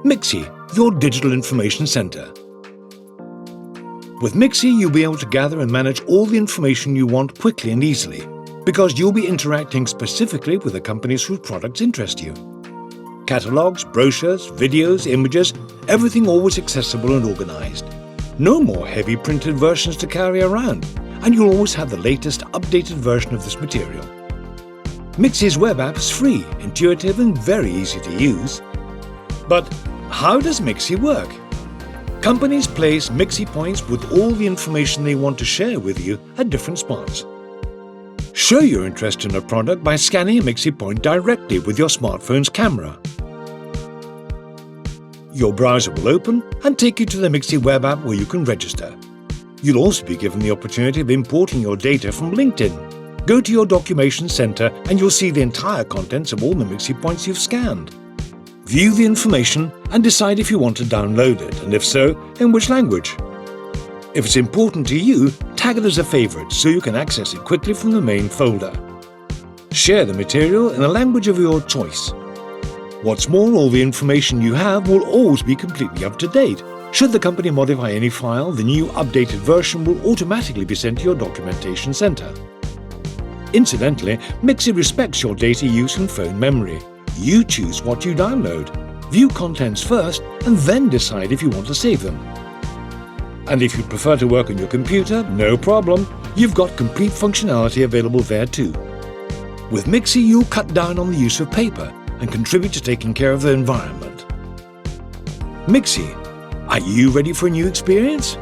Mixi, your digital information center. With Mixi, you'll be able to gather and manage all the information you want quickly and easily, because you'll be interacting specifically with the companies whose products interest you. Catalogs, brochures, videos, images, everything always accessible and organized. No more heavy printed versions to carry around, and you'll always have the latest updated version of this material. Mixi's web app is free, intuitive and very easy to use. But how does Mixi work? Companies place Mixi points with all the information they want to share with you at different spots. Show your interest in a product by scanning a Mixi point directly with your smartphone's camera. Your browser will open and take you to the Mixi web app where you can register. You'll also be given the opportunity of importing your data from LinkedIn. Go to your documentation center and you'll see the entire contents of all the Mixi points you've scanned. View the information and decide if you want to download it, and if so, in which language. If it's important to you, tag it as a favorite so you can access it quickly from the main folder. Share the material in a language of your choice. What's more, all the information you have will always be completely up to date. Should the company modify any file, the new updated version will automatically be sent to your documentation center. Incidentally, Mixi respects your data use and phone memory. You choose what you download. View contents first and then decide if you want to save them. And if you prefer to work on your computer, no problem. You've got complete functionality available there too. With Mixi, you'll cut down on the use of paper and contribute to taking care of the environment. Mixi, are you ready for a new experience?